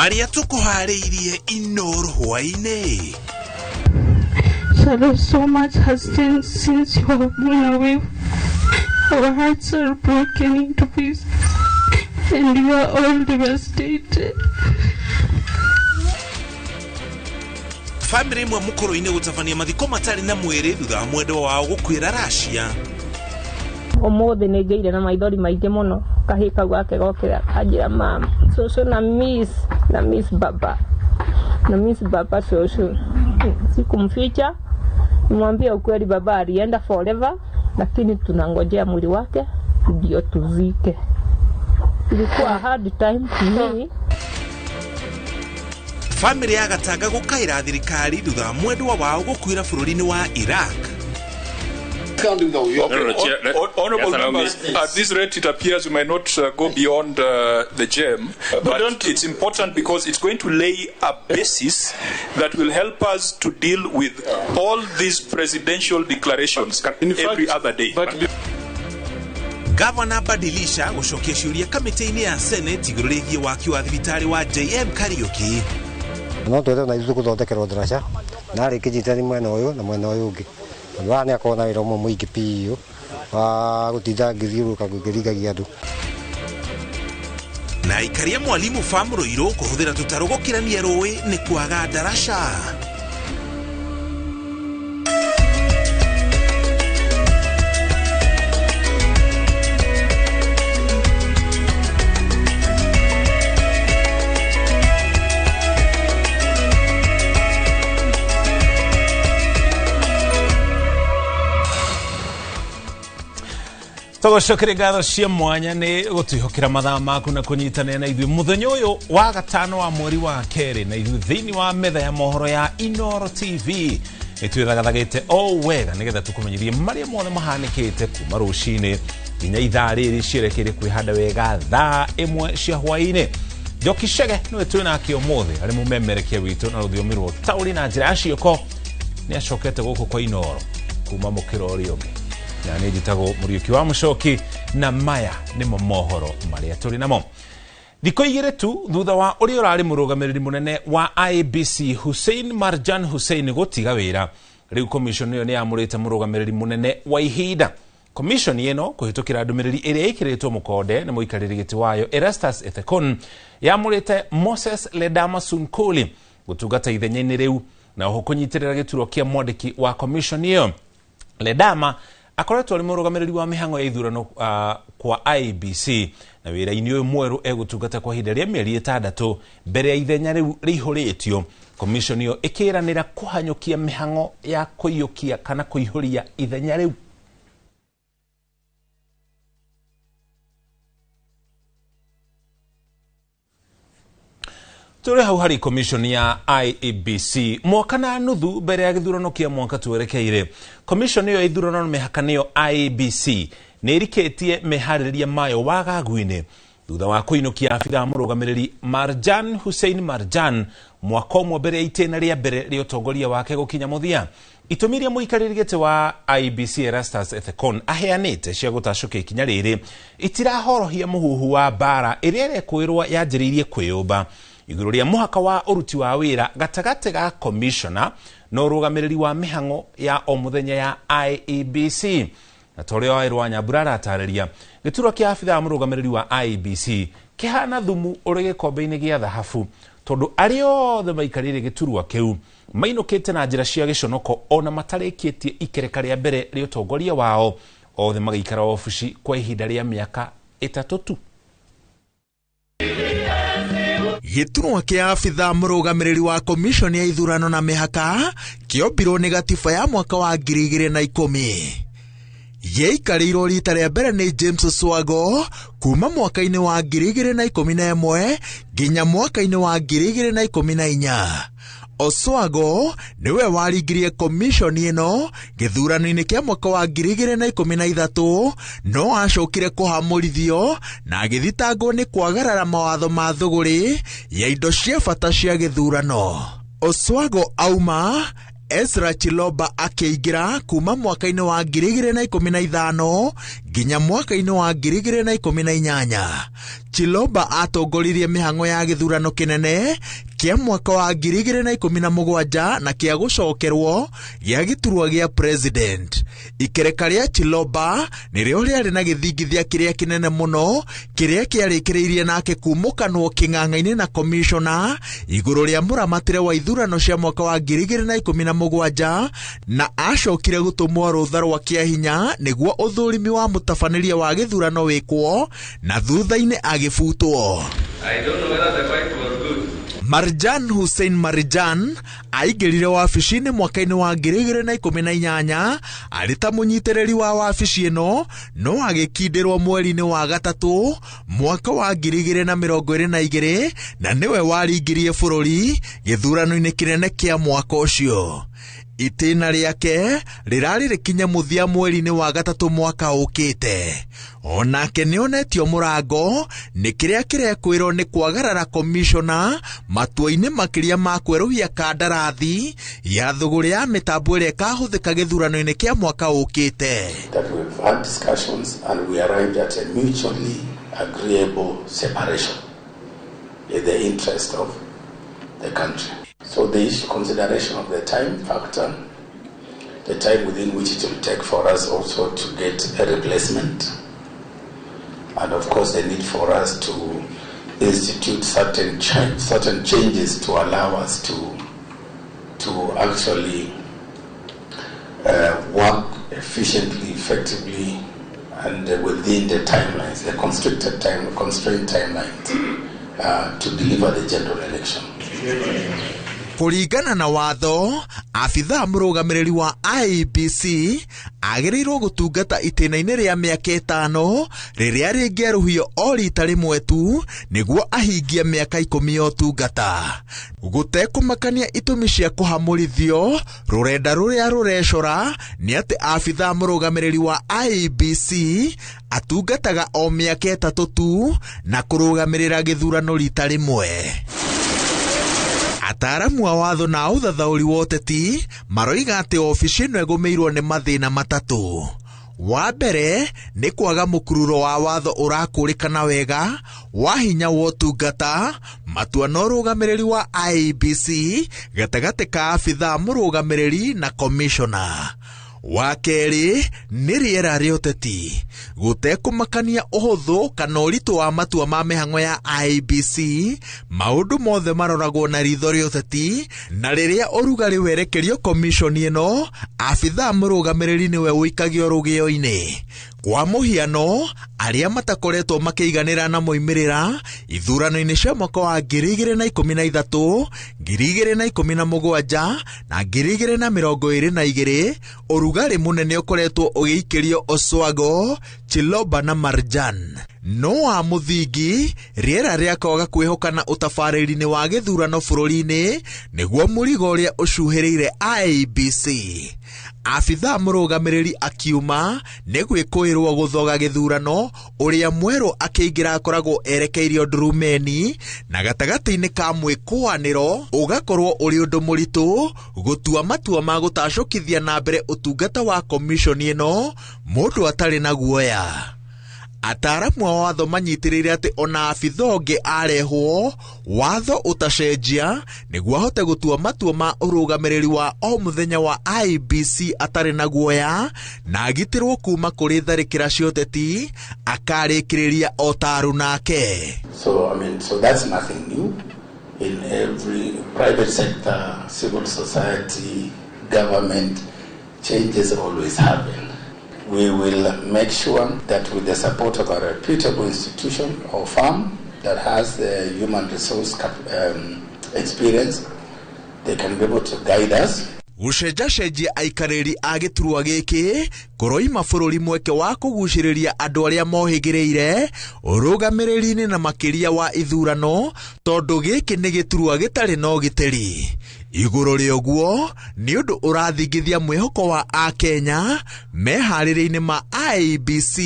Maria tukuhariirie Inooro hwaine. Shadow, so much has changed since you have gone away. Our hearts are broken into pieces, and we are all devastated. Family mwa mukoro-ine gutafania mathiko matari na mwiri thutha wa mwendo wao gukwira Russia. Omothe nä ngä ire na maithori maingä må no kahä kau gake gokä anjä mama coco na miss baba coco sikumficha, nimwambia ukweli, baba alienda forever, lakini tunangojea mwili wake ndio tuzike. Ilikuwa hard time to me. Family ya Gatanga gukaira thirikari thutha wa mwendo wao gukwira bururi-ini wa Iraq. Honorable members, at this rate it appears we may not go beyond the gem, but it's important because it's going to lay a basis that will help us to deal with all these presidential declarations every other day. Governor Badilisha gucokia ciuria kamiti-ini ya Senate iguru rigie waki wa thibitari wa JM Kariuki. No twende na ithuku thondekerwo ndaraca na rä kä njitani mwena å yå na mwena å yå å ngä wa nä akorwo na wä ra å mwe må ingä piå wa gå tinda ngä thiå rå ka ngä ringagia andå na ikaria Mwalimu Farm Ruiru kå hå thä ra tå tarå gå kä rania rå ä nä kwaga ndaraca. Togocokere ngatho cia mwanya ni gutwihokera mathaa maku na kunyitanira na ithuĩ muthenya uyu wa gatano wa mweri wa keri na ithuĩ thiini wa metha ya mohoro ya Inooro TV nitwithagathagite o wega nigetha tukumenyithie maria mothe mahanikite kuma rucini nginya ithaa rĩrĩ cierekeire kwĩhanda wega thaa ĩmwe cia hwaĩ-inĩ. Njoki Chege niwe twĩ nake ũmũthĩ arĩ mũmemerekia witũ na rũthiomi rwa taũri na njĩra ya cioko nĩ acokete gũkũ kwa Inooro kuma mũkĩra ũrĩa ũngĩ. Na nĩ njĩtagwo Mũriũki wa Mũcoki na maya nĩmo mohoro marĩa tũrĩ namo. Thikũ igĩrĩ tu thutha wa ũrĩa ũrarĩ mũrũgamĩrĩri mũnene wa IEBC Hussein Marjan Hussein gũtiga wĩra, rĩu commission ĩyo nĩ yamũrĩte mũrũgamĩrĩri mũnene wa ihinda. Commission ĩno kũhĩtũkĩra ndũmĩrĩri ĩrĩa ĩkĩrĩtwo mũkonde nĩ mũikarĩri gĩtĩ wayo Erastus Ethekon yamũrĩte Moses Ledama Sunkuli gũtungata ithenya-inĩ rĩu na oho kũnyitĩrĩra gĩturwa kĩa mwandĩki wa commission ĩyo. Ledama akoretwo ari mũrũgamĩrĩri wa mĩhang'o ya ithurano kwa IEBC na wĩra-inĩ ũyũ mwerũ egũtungata kwa ihinda rĩa mĩeri 6 mbere ya ithenya rĩu rĩihũrĩtio. Commission ĩyo ĩkĩranĩra kũhanyũkia mĩhang'o ya kũiyũkia kana kũihũria ithenya rĩu. Tũrĩ hau harĩ commission ya IEBC mwaka na nuthu mbere ya gĩthurano kĩa mwaka twerekeire. Commission ĩyo ya ithurano na mĩhaka nĩyo IEBC nĩ ĩrikĩtie meharĩrĩria mayo wagagu-inĩ thutha wa kũinũkia abithaa mũrũgamĩrĩri Marjan Hussein Marjan mwaka ũmwe mbere ya itĩna rĩa mbere rĩa ũtongoria wake gũkinya mũthia. Itũmi iria mũikarĩri gĩtĩ wa IEBC Erastus Ethekon aheanĩte cia gũtacũkia ikinya rĩrĩ itirahorohia mũhuhu wa mbara ĩrĩa ĩrekwĩrwo yanjĩrĩirie kwĩyũmba igũrũ rĩa mũhaka wa ũruti wa wĩra gatagatĩ ga commissioner na ũrũgamĩrĩri wa mĩhang'o ya o mũthenya ya IEBC. Na torĩa Waĩrũ wa Nyambura aratarĩria gĩturwa kĩa abithaa mũrũgamĩrĩri wa IEBC kĩhana thumu ũrĩ gĩkombe-inĩ gĩa thahabu tondũ arĩa othe maikarĩire gĩturwa kĩu mainũkĩte na njĩra cia gĩconoko ona matarĩkĩtie ikereka rĩa mbere rĩa ũtongoria wao, othe magĩikara ofici kwa ihinda rĩa mĩaka 3 tu. Gĩturwa kĩa abithaa mũrũgamĩrĩri wa commission ya ithurano na mĩhaka kĩombirwo nĩ gatiba ya mwaka wa 2010. Gĩaikarĩirwo rita rĩa mbere nĩ James Swago kuma mwaka-inĩ wa 2011 nginya mwaka-inĩ wa 2014. Oswago niwe waringirie commission ĩno gĩthurano-inĩ kĩa mwaka wa 2013 no acokire kũhamũrithio na agĩthitangwo nĩ kwagarara mawatho ma thũgũrĩ ya indo cia bata cia gĩthurano. Oswago auma Ezra Chiloba akĩingira kuma mwaka-inĩ wa 2015 nginya mwaka-inĩ wa 2018. Chiloba atongoririe mĩhang'o ya gĩthurano kĩnene kĩa mwaka wa 2017 na kĩa gũcokerwo gĩa gĩturwa gĩa president. Ikereka rĩa Chiloba nĩrĩo rĩarĩ na gĩthingithia kĩrĩa kĩnene mũno kĩrĩa kĩarĩkĩrĩirie nake kumũkanwo kĩng'ang'a-inĩ na komishona igũrũ rĩa mũramatĩre wa ithurano cia mwaka wa 2017 na acokire gũtũmwo rũtha rwa kĩahinya nĩguo ũthũrimi wa mũtabanĩria wa gĩthurano wĩkwo na thutha-inĩ agĩbutwo. Marjan Hussein Marjan aingĩrire wabici-inĩ mwaka-inĩ wa 2018 arĩ ta mũnyitĩrĩri wa wabici ĩno, no agĩkindĩrwo mweri-inĩ wa gatatũ mwaka wa 2022 na nĩwe waringirie bũrũri gĩthurano-inĩ kĩnene kĩa mwaka ũcio. Itĩna rĩake rĩrarĩ rĩkinye mũthia mweri-inĩ wa gatatũ mwaka ũkĩte. Onake nĩonetio mũrango nĩ kĩrĩa kĩrekwĩrwo nĩ kwagarara komishona matua-inĩ makĩria ma kwerũhia kandarathi ya thũgũrĩ ya mĩtambo ĩrĩa ĩkahũthĩka gĩthurano-inĩ kĩa mwaka ũkĩte. That we've had discussions and we arrived at a mutually agreeable separation in the interest of the country. So the issue consideration of the time factor, the time within which it will take for us also to get a replacement, and of course the need for us to institute certain changes to allow us to actually work efficiently, effectively, and within the timelines, the constrained timelines, to deliver the general election. Kũringana na watho, afitha mũrũgamĩrĩri wa IEBC agĩrĩirwo gũtungata itĩna-inĩ rĩa mĩaka 5 rĩrĩa rĩngĩerũhio o rita rĩmwe tu nĩguo ahingie mĩaka 10 ya ũtungata. Gũtekũmakania itũmi cia kũhamũrithio, rũrenda rũrĩa rũrecora nĩ atĩ afitha mũrũgamĩrĩri wa IEBC atungataga o mĩaka 3 tu na kũrũgamĩrĩra gĩthurano rita rĩmwe. Ataaramu a watho na ũthathaũri wa ũteti maroiga atĩ ofici ĩno ĩgũmĩirwo nĩ mathĩna matatũ. Wa mbere nĩ kwaga mũkururo wa watho ũrakũrĩkana wega wa hinya wa ũtungata, matua na ũrũgamĩrĩri wa IEBC gatagatĩ ka afitha mũrũgamĩrĩri na komishona. Wa kerĩ nĩ rĩera rĩa ũteti, gũtekũmakania ũhũthũ kana ũritũ wa matua ma mĩhang'o ya IEBC, maũndũ mothe maroragwo na ritho rĩa ũteti, na rĩrĩa ũrugarĩ werekerio komishoni ĩno, afitha mũrũgamĩrĩri nĩwe ũikagio rũgĩo-inĩ. Kwa mũhiano, arĩa matakoretwo makĩiganĩra na moimĩrĩra ithurano-inĩ cia mwaka wa 2013, 2017 na 2022, ũrugarĩ mũnene ũkoretwo ũgĩikĩrio Oswago, Chiloba na Marjan. No wa mũthingi, rĩera rĩakaga kwĩhokana ũtabarĩri-inĩ wa gĩthurano bũrũri-inĩ nĩguo mũrigo ũrĩa ũcuhĩrĩire IEBC. Afitha mũrũgamĩrĩri akiuma nĩ gwĩkũĩrwo gũthoga gĩthurano ũrĩa mwerũ akĩingĩra akoragwo erekeirio ndurumeni, na gatagatĩ-inĩ ka mwĩkũanĩro ũgakorwo ũrĩ ũndũ mũritũ gũtua matua ma gũtacũkithia na mbere ũtungata wa komishoni ĩno mũndũ atarĩ na guoya. Ataaramu a watho manyitĩrĩire atĩ ona afitha ũngĩ arehwo, watho ũtacenjia nĩguo ahote gũtua matua ma ũrũgamĩrĩri wa o mũthenya wa IEBC atarĩ na guoya na agitĩrwo kuma kũrĩ tharĩkĩra cia ũteti, akarĩkĩrĩria o taru nake. So that's nothing new. In every private sector, civil society, government, changes always happen. We will make sure that with the support of a reputable institution or firm that has the human resource experience, they can be able to guide us. Gũcenjacenjia aikarĩri a gĩturwa gĩkĩ kũroima bũrũri mweke wa kũgucĩrĩria andũ arĩa mohĩgĩrĩire ũrũgamĩrĩri-inĩ na makĩria wa ithurano, tondũ gĩkĩ nĩ gĩturwa gĩtarĩ na ũgitĩri. iguru rioguo ni undu urathingithia mwihoko wa Akenya meharĩrĩinĩ ma IEBC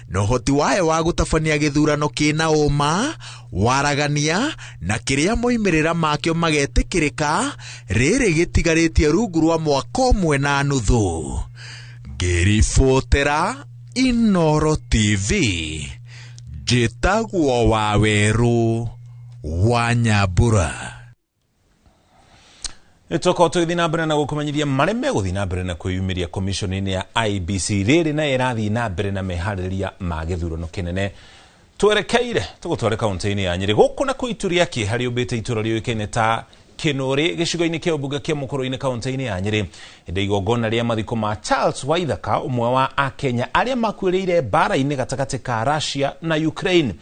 no hoti wayo wa gutabania githurano kina uma waragania na kiria moimirira makio magetikirika riri gitigarĩtie rungu rwa mwaka ũmwe na nuthu. Ngĩribotera Inooro TV, njĩtagwo Waweru wa Nyambura. Itoko tuithi na mbere na gukumenyithia mareme guthi na mbere na kwiyumiria commission-ini ya IEBC riri na irathi na mbere na meharĩria ma gĩthurano kĩnene. Twerekeire tugutware kaunti-ini ya Nyeri guku na kuituria kĩhari ũmbĩte itura rĩũĩkaine ta Kinore gĩcigo-inĩ kĩa ũmbunge kĩa Mũkũrũ-inĩ kaunti-ini ya Nyeri. Hĩndĩ igongona rĩa mathiko ma Charles Waithaka, ũmwe wa Akenya arĩa makuĩrĩire mbara-inĩ gatagatĩ ka Russia na Ukraine.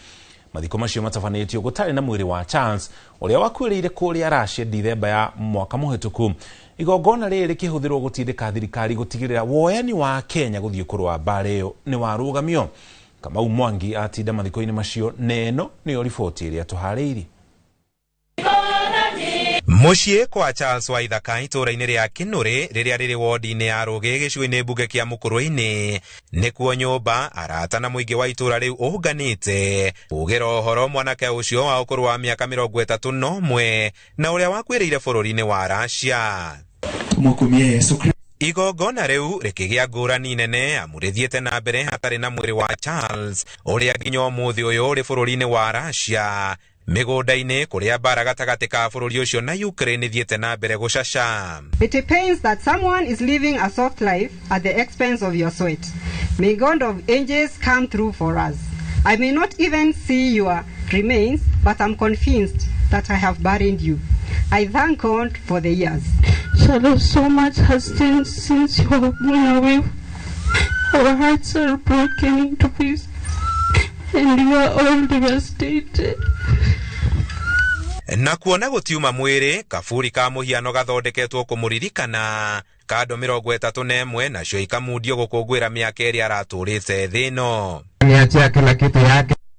Mathiko macio matabanĩtio gũtarĩ na mwĩrĩ wa Charles ũrĩa wakuĩrĩire kũrĩa Russia Dithemba ya mwaka mũhĩtũku. Igongona rĩrĩ rĩkĩhũthĩrwo gũtindĩka thirikari gũtigĩrĩra woyani wa Kenya gũthiĩ kũrũa mbara ĩyo nĩ warũgamio. Kamau Mwangi atinda mathiko-inĩ macio, neno nĩyo riboti ĩrĩa tũharĩirie. Muciĩ kwa Charles Waithaka itũra-inĩ rĩa Kinore rĩrĩa rĩrĩ wodi-inĩ ya Rũgĩ gĩcigo-inĩ mbunge kĩa Mũkũrũ-inĩ nĩkuo nyũmba arata na mũingĩ wa itũra rĩu ũnganĩte kũgĩra ũhoro mwanake ũcio wa ũkũrũ wa mĩaka 31 na ũrĩa wakuĩrĩire bũrũri-inĩ wa Russia. Igongona rĩu rĩkĩgĩa ngũrani nene amu rĩthiĩte na mbere hatarĩ na mwĩrĩ wa Charles ũrĩa nginya ũmũthĩ ũyũ ũrĩ bũrũri-inĩ wa Russia. Mĩgũnda-inĩ kũrĩa mbara gatagatĩ ka bũrũri ũcio na Ukraine thiĩte na mbere gũcaca. It pains that someone is living a soft life at the expense of your sweat. May God of angels come through for us. I may not even see your remains, but I'm convinced that I have buried you. I thank God for the years. Shadow, so much has changed since you have been away. Our hearts are broken into pieces, and we are all devastated. Na kuona gũtiuma mwĩrĩ, kaburi ka mũhiano gathondeketwo kũmũririkana ka andũ 31 nacio ikamundio gũkũngũĩra mĩaka ĩrĩa aratũrĩte thĩ ĩno.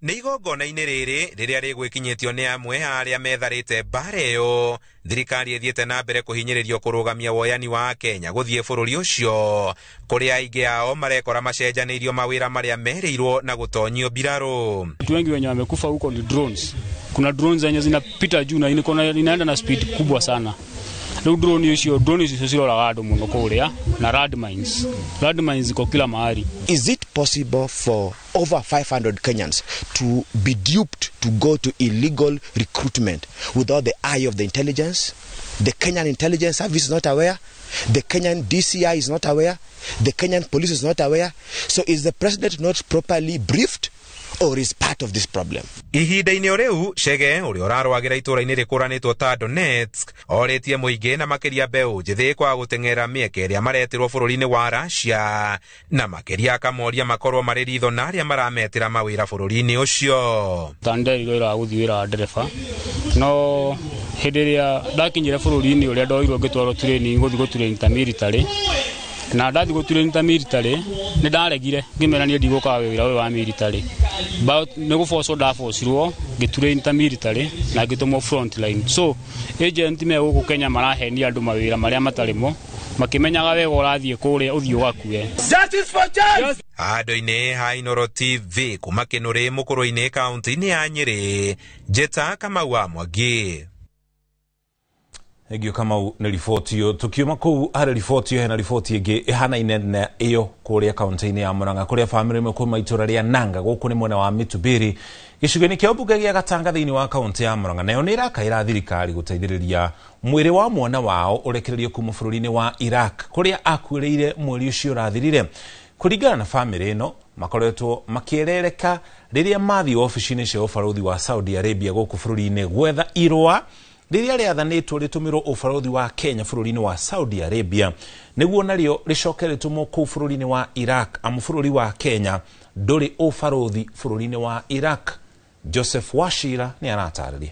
Nĩ igongona-inĩ rĩrĩa rĩgwĩkinyĩtio nĩ amwe arĩa metharĩte mbara ĩyo, thirikari ĩthiĩte na mbere kũhinyĩrĩrio kũrũgamia woyani wa Kenya gũthiĩ bũrũri ũcio, kũrĩa aingĩ ao marekora macenjanĩirio mawĩra marĩa merĩirwo na gũtonyio mbirarũ. Watu wengi wenye wamekufa huko ni drones. Kuna drones zenye zinapita juu na inaenda na speed kubwa sana. Drone hizo zilolaga andũ mũno kũrĩa na landmines ziko kila mahali. Is it possible for over 500 Kenyans to be duped to go to illegal recruitment without the eye of the intelligence? The Kenyan intelligence service is not aware. The Kenyan DCI is not aware. The Kenyan police is not aware. So is the president not properly briefed? Or is part of this problem? Ihinda-inĩ rĩu Chege ũrĩa ũrarũagĩra itũra-inĩ rĩkũranĩtwo ta Donetsk orĩtie mũingĩ na makĩria mbeũ njĩthĩ kwa gũteng'era mĩeke ĩrĩa maretirwo bũrũri-inĩ wa Russia na makĩria akamoria makorwo marĩ ritho na arĩa marametĩra mawĩra bũrũri-inĩ ũcio. Tanderirwo ĩra gũthiĩ wĩra wa ndereba no hĩndĩ ĩrĩa ndakinyire bũrũri-inĩ ũrĩa ndoirwo ngĩtwarwo training gũthiĩ gũtrain ta military na ndathi gũtrain ta military nĩ ndaregire ngĩmera niĩ ndigũka wĩra ũyũ wa military nĩ gũbocwo ndabocirwo ngĩtrain ta military na ngĩtũmwo front line. So agent me gũkũ Kenya marahenia andũ mawĩra marĩa matarĩ mo makĩmenyaga wega ũrathiĩ kũrĩa ũthiĩ ũgakue. Justice for Charles! Handũ-inĩ ha Inooro TV kuma Kinore Mũkũrũ-inĩ kaunti-inĩ ya Nyeri, njĩta Kamau wa Mwangi. Egio Kamau nĩ riboti yo tukiuma kũu harĩ riboti yo hena riboti ĩngĩ ĩhanaine na ĩyo kũrĩa kaunti-inĩ ya Murang'a kũrĩa bamĩrĩ ĩmwe kuma itũra rĩa Nanga gũkũ nĩ mwena wa Mitubiri gĩcigo-inĩ kĩa ũmbunge gĩa Gatanga thĩinĩ wa kaunti ya Murang'a, nayo nĩ ĩrakaĩra thirikari gũteithĩrĩria mwĩrĩ wa mwana wao ũrekererio kuma bũrũri-inĩ wa Iraq kũrĩa akuĩrĩire mweri ũcio ũrathirire. Kũringana na bamĩrĩ ĩno makoretwo makĩerereka rĩrĩa mathiĩ ofici-inĩ cia ũbarũthi wa Saudi Arabia gũkũ bũrũri-inĩ gwetha irũa rĩrĩa rĩathanĩtwo rĩtũmĩrwo ũbarũthi wa Kenya bũrũri-inĩ wa Saudi Arabia nĩguo narĩo rĩcoke rĩtũmwo kũu bũrũri-inĩ wa Iraq, amu bũrũri wa Kenya ndũrĩ ũbarũthi bũrũri-inĩ wa Iraq. Joseph Wachira nĩ aratarĩria.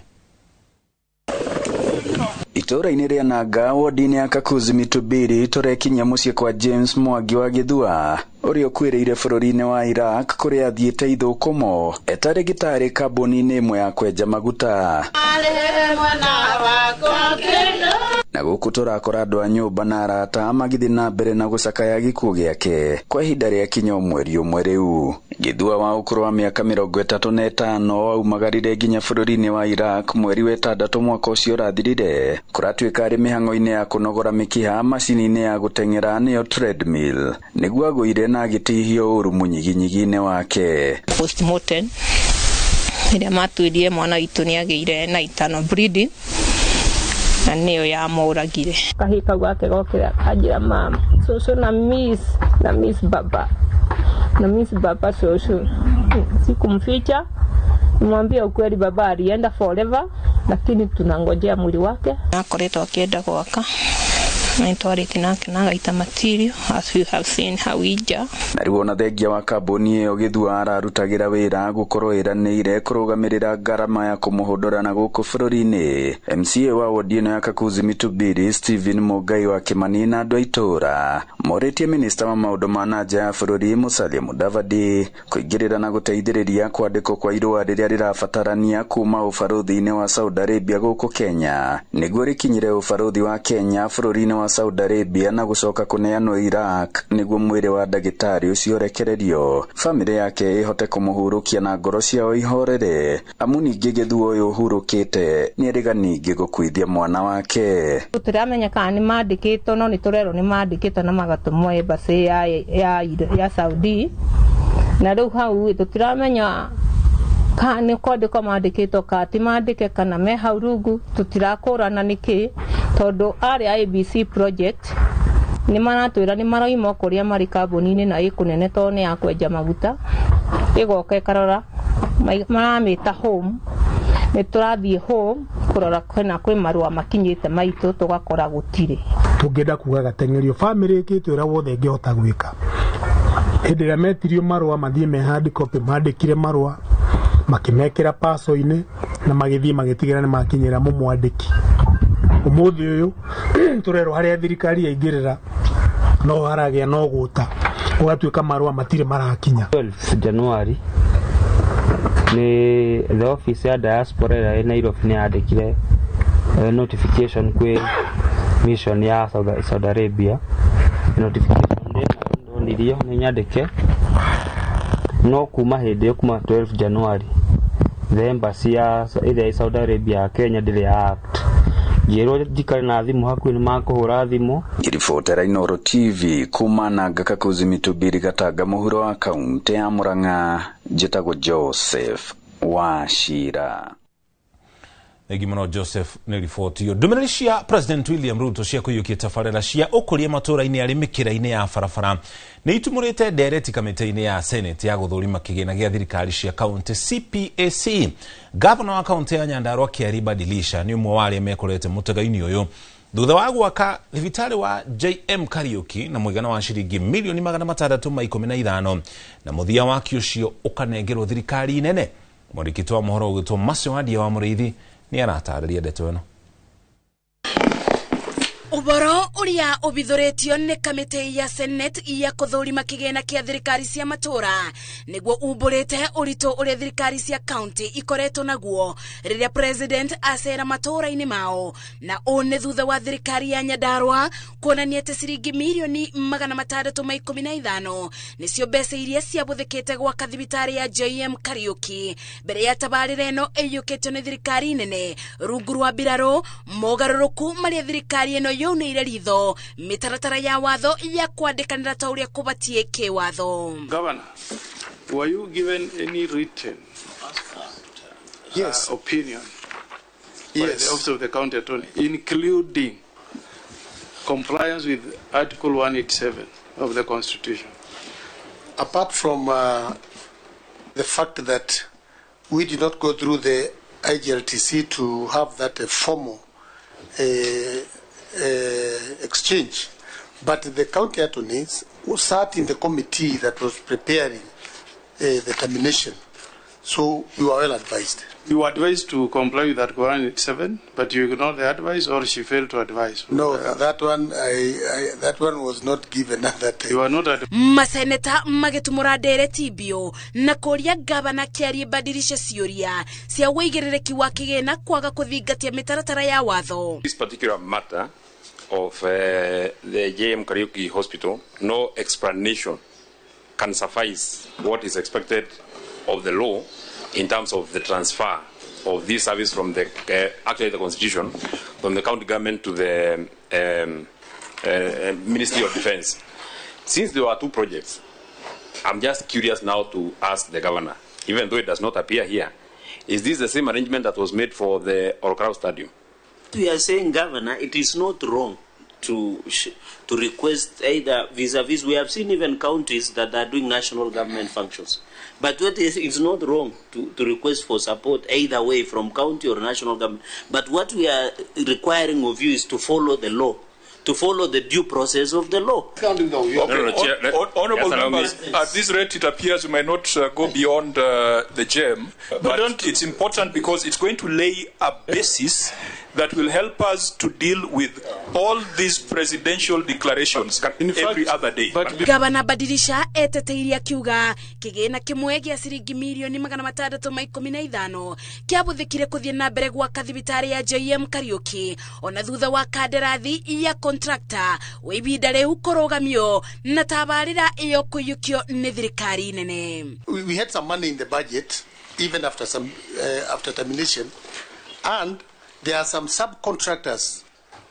Itũra-inĩ rĩa Nanga wodi-inĩ ya Kakuzi Mitubiri tũrekinyia mũciĩ kwa James Mwangi wa Gĩthua ũrĩa ũkuĩrĩire bũrũri-inĩ wa Iraq kũrĩa athiĩte ithũkũmo etarĩ gĩtarĩ kambuni-inĩ ĩmwe ya kwenja maguta. na guku turakora andu a nyumba na arata magithi na mbere na gucakaya gikuo giake kwa ihinda ria kinya mweri umwe riu. Githua wa ukuru wa miaka 35 aumagarire nginya bururi-ini wa Iraq mweri wa 6 mwaka ucio urathirire kuratuika ari mihango-ini ya kunogora mikiha macini-ini ya guteng'era niyo treadmill niguo agwire na agitihio uru munyiginyigi-ini wake. Postmortem ĩrĩa matwĩrire mwana witũ nĩ agĩire na internal bleeding na nĩyo yamũragire. Kahĩĩ kau gake gokĩra kanjĩra mama cũcũ na miss baba cũcũ sikumficha, nimwambia ukweli baba alienda forever, lakini tunangojea mwili wake. Akoretwo akienda gwaka Mentority nake na gaita material as you have seen how ija. Nariwona thengia wa kambuni iyo Githua ararutagira wira gukorwo iranire kurugamirira ngarama ya kumuhudura na guku bururi-ini. MCA wa wodi ino ya Kakuzi Mitubiri Stephen Mugai wa Kimani na andu a itura moretie minista wa maundu ma nanja ya bururi Musalia Mudavadi kuingirira na guteithiriria kwandikwo kwa irua riria rirabatarania kuma ubaruthi-ini wa Saudi Arabia guku Kenya niguo rikinyire ubaruthi wa Kenya bururi-ini wa Saudi Arabia na gucoka kuneanwo Iraq niguo mwiri wa ndagitari ucio rekererio family yake ihote kumuhurukia na ngoro ciao ihorere amu ningi Githua uyu uhurukite ni eriga ningi gukuithia mwana wake. Tutiramenya kana ni mandikitwo no ni turero ni mandikitwo na magatumwo embassy ya Saudi na riu hau tutiramenya kana kwandikwo mandikitwo kati mandike kana me hau rungu tutirakurana niki tondu ari ABC project ni maratwira ni maraima kuria mari kambuni-ini na ikunene to ni akwenja maguta igoka ikarora maramita home ni turathie home kurora kana kwi marua makinyite maitu tugakora gutire tungenda kuga gatengerio family kitu ira wothe ngihota gwika hindira metirio marua mathie me hard copy mandikire marua makimekera paso-ini na magithie magitigira ni makinyira mumwandiki umuthi uyu turero haria thirikari yaingirira no haragia no guta ugatuika marua matire marakinya. 12 January ni the office ya diaspora ya Nairobi ni andikire notification kwe mission ya Saudi Arabia. Notification ndiyo ni nyandike no kuma hende kuma 12 January the embassy ya Saudi Arabia Kenya ndire act jero jikari na thimu hakuhi ni makuhura thimu. Iribotera Inoro TV kuma na Kakuzi Mitubiri Gatanga muhuro wa kaunti ya Murang'a njitagwo Joseph Wachira. Egimono Joseph ni riboti yo. Ndumiriri cia President William Ruto cia kuyukia tafarira cia ukuria matura-ini ari mikira-ini ya barabara ni itumurite ndereti kamiti-ini ya Senate ya guthurima kigina gia thirikari cia kaunti CPAC. Governor wa kaunti ya Nyandarua Kiari Badilisha ni umwe wa aria mekorete mutega-ini uyu thutha wa gwaka thibitari wa JM Kariuki na muigana wa ciringi milioni 615 na muthia wake ucio ukanengerwo thirikari nene. Mwandĩki wa mohoro ugitwo Macio Wadia wa Muriithi ni aratarĩria ndeto ĩno. Uboro uria ubithuretio ni kamiti ya Senate ya kuthurima kigina kia thirikari cia matura niguo umburite urito uria thirikari cia county ikoretwo naguo riria president acera matura-ini mao na one thutha wa thirikari ya Nyandarua kuonania ati ciringi milioni 615 nicio mbeca iria ciabuthikite gwaka thibitari ya JM Kariuki mbere ya tabarĩra ĩno ĩyũkĩtio ni thirikari nene rungu rwa mbirarũ mogarũrũku maria thirikari ĩno yonire ritho mitaratara ya watho ya kwandikanira ta uria kubatie kiwatho. Governor, were you given any written opinion by the Office of the County Attorney, including compliance with Article 187 of the Constitution? Apart from the fact that we did not go through the IGLTC to have that formal exchange, but the county attorneys who sat in the committee that was preparing the termination. So we were well advised. You were advised to comply with Article 187, but you ignored the advice, or she failed to advise? No, that one was not given at that time. You are not Maseneta magitumura ndere tibio na koria gavana kiarie badilisha cioria cia wigirereki wa kigena kwaga kuthingatia mitaratara ya watho. This particular matter of the JM Kariuki Hospital, no explanation can suffice what is expected of the law in terms of the transfer of this service from the actually the constitution from the county government to the Ministry of Defence. Since there were two projects, I'm just curious now to ask the governor, even though it does not appear here, is this the same arrangement that was made for the Orkrau Stadium? We are saying, Governor, it is not wrong to request either vis-a-vis. We have seen even counties that are doing national government functions. But what it's not wrong to request for support either way from county or national government. But what we are requiring of you is to follow the law, to follow the due process of the law. Honorable members, at this rate it appears we may not go beyond the gem, but it's important because it's going to lay a basis that will help us to deal with all these presidential declarations every other day. Gavana Badilisha eteteiria kiuga kigina kimwe gia ciringi milioni 615 kiabuthikire kuthie na mbere gwaka thibitari ya JM Kariuki ona thutha wa kandarathi ya contractor wa ibinda riu kurugamio na tabarira iyo kuyukio ni thirikari nene. We had some money in the budget even after termination, and there are some subcontractors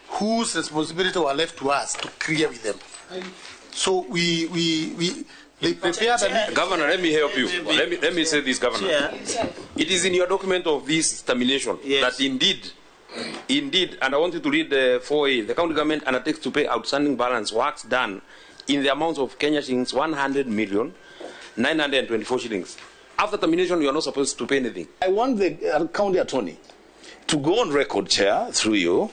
whose responsibility were left to us to clear with them. So they prepared a... Governor, let me help you. Let me say this, Governor. Yeah. It is in your document of this termination that indeed, and I want you to read the 4A, the county government undertakes to pay outstanding balance works done in the amount of Kenya shillings 100,924 shillings. After termination, you are not supposed to pay anything. I want the county attorney to go on record, Chair, through you,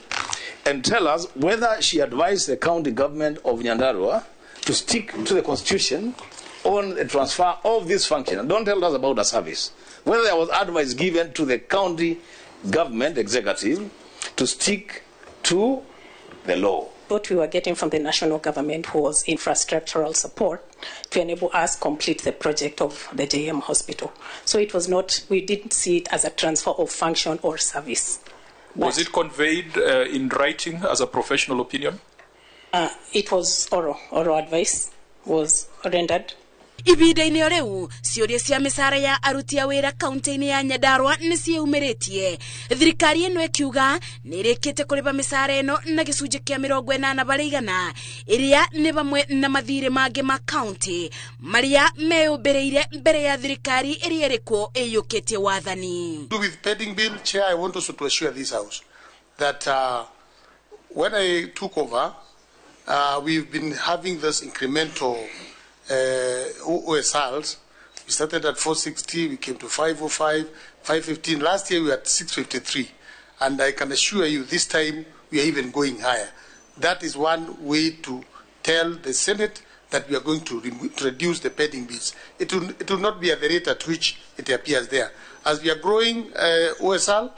and tell us whether she advised the county government of Nyandarua to stick to the constitution on the transfer of this function. And don't tell us about the service. Whether there was advice given to the county government executive to stick to the law. What we were getting from the national government was infrastructural support to enable us complete the project of the JM Hospital. So it was not, we didn't see it as a transfer of function or service. Was it conveyed in writing as a professional opinion? It was oral advice was rendered. Ibida-ini o riu ciuria cia misara ya aruti a wira kaunti-ini ya Nyandarua ni ciumiritie. Thirikari ino ikiuga ni irikite kuriba misara ino na gicunji kia 80% iria ni bamwe na mathire mangi ma kaunti maria meyumbireire mbere ya thirikari iria irikuo iyukitie wathani. With pending bill, Chair, I want also to assure this House that when I took over, we've been having this incremental OSRs. We started at 460, we came to 505, 515. Last year we were at 653. And I can assure you this time we are even going higher. That is one way to tell the Senate that we are going to reduce the pending bills. It will not be at the rate at which it appears there. As we are growing OSR,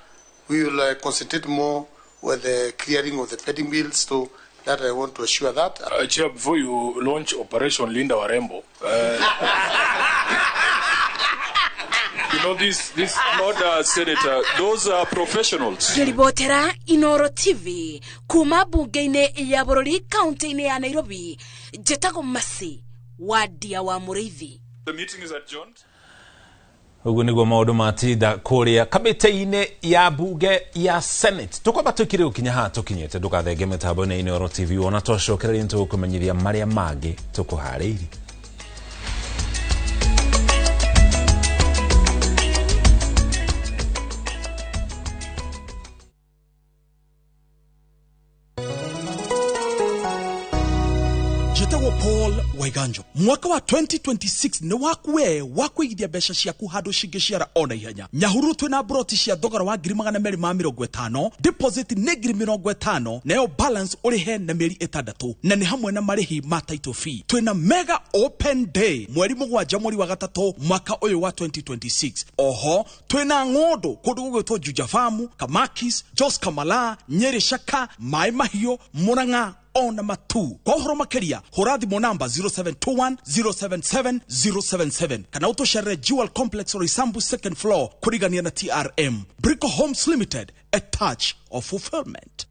we will concentrate more with the clearing of the pending bills. So that I want to assure that. Chair, before you launch Operation Linda Warembo, you know this Lord Senator, those are professionals. Ribotera Inoro TV, kuma bunge-ini ya bururi kaunti-ini ya Nairobi, Jetago Masi, Wadia wa Muriithi. The meeting is adjourned. Ugu niguo maundu matinda kuria kamiti-ini ya bunge ya Senate. Tukwamba tukire ukinya ha tukinyete ndukathenge mitambo-ini Inoro TV ona twacokereria nitukumenyithia maria mangi tukuhariirie. Njetagwo Paul Waiganjo. Mwaka wa 2026 ni wakuwe wakuigithia mbeca ciaku handu cingiciara ona ihenya. Nyahururu twina broti cia thogora wa 250, deposit ni 50, nayo balance urihe na mieri 6 na ni hamwe na marihi ma title fee. Twina mega open day mweri 7 mweri wa 3 mwaka uyu wa 2026. Oho twina ngondo kundu gugwitwo Juja Farm, Kamakis, Jos Kamala, Nyeri Shaka, Mai Mahio, Muranga ona matu. Kwa uhoro makeria hora thimo namba 0721 077 077 kana utoshere Jewel Complex Roysambu 2nd floor kurigania na TRM. Brico Homes Limited, a touch of fulfillment.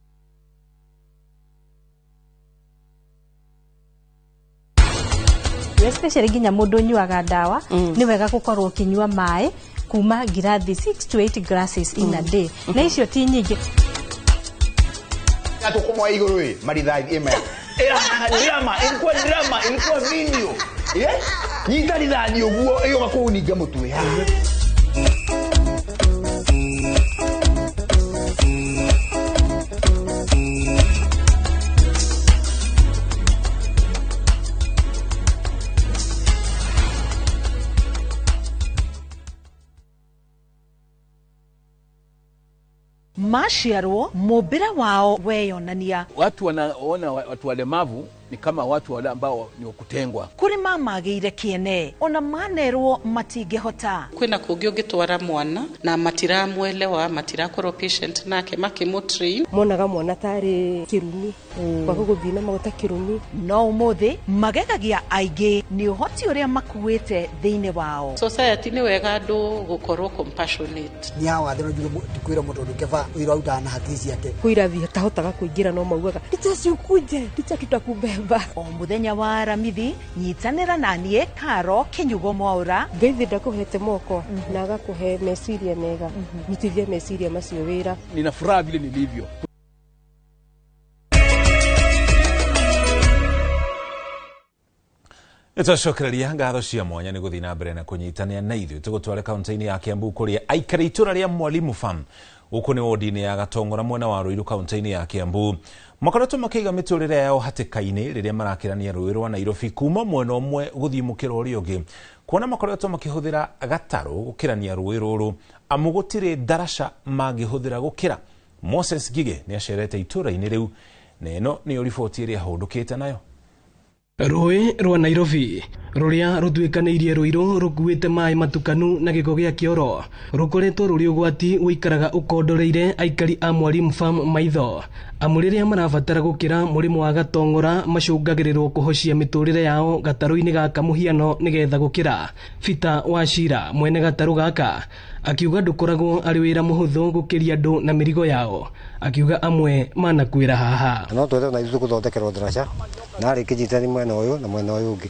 Especially ginya mundu nyuaga dawa ni wega gukorwo kinyua mai kuma girathi 6 to 8 glasses in a day. Na icio ti nyingi. Gato como igoro maridade ema. Drama, ilikuwa video. Ni maridade oguo iyo gakuniga mutwe. Mashiaro mobira wao weyonania. Watu wanaona watu walemavu ni kama watu wale ambao ni wakutengwa. Kuri mama geire kiene ona manerwo matingehota. Kwina kungi ungitwara mwana na matiramwelewa matirakorwo patient nake makimutrain. Monaga mwana tari kirumi kwa guthina magota kirumi. No umuthi magegagia aige ni uhoti uria makuite thiine wao. Society ni wega andu gukorwo compassionate. Ni hawa thero jugo tukwira mundu ndukeva wira utana hakisi yake. Kuira vi tahotaga kuingira no maugaga. Ticha ukuje, ticha tutakubeba. O muthenya wa Ramithi nyitanira nanie Karo Kinyugo Mwaura. Ngeithi ndakuhete moko na agakuhe meciria mega. Nyitithie meciria macio wira. Nina furaha vile nilivyo. Itocokereria ngatho cia mwanya ni guthina mbere na kunyitania na ithuĩ tugutware kaunti-ini ya Kiambu kuria aikari itura ria Mwalimu Farm uku ni wodi-ini ya Gatongora mwena wa Ruiru kaunti-ini ya Kiambu makoretwo makiiga miturire yao hatikaini riria marakirania rũĩ rwa Nairobi kuma mwena ũmwe guthii mukira ũrĩa ũngĩ kuona makoretwo makihuthira gatarũ gukirania rũĩ rũrũ amu gutire daraca mangĩhuthira gukira. Moses Gige ni acerete itura-ini riu na ĩno nĩ riboti iria ahũndũkĩte nayo. Rũĩ rwa Nairobi ruria rutwikanĩirie Ruiru rukuĩte maĩ matukanu na gĩko gĩa kĩoro rukoretwo rũrĩ ũgwati wĩikaraga ũkondoreire aikari a Mwalimu Farm maitho amu rĩrĩa marabatara gũkĩra mũrĩmo wa Gatongora macũngagĩrĩrwo kũhocia mĩtũrĩre yao gatarũ-inĩ gaka mũhiano nĩgetha gũkĩra. Peter Wachira mwene gatarũ gaka akiuga ndũkoragwo arĩ wĩra mũhũthũ gũkĩria andũ na mĩrigo yao, akiuga amwe manakwĩra haha. No twende na ithuĩ gũthondekerwo daraca na rĩ kĩnyitani mwena ũyũ na mwena ũyũ ũngĩ.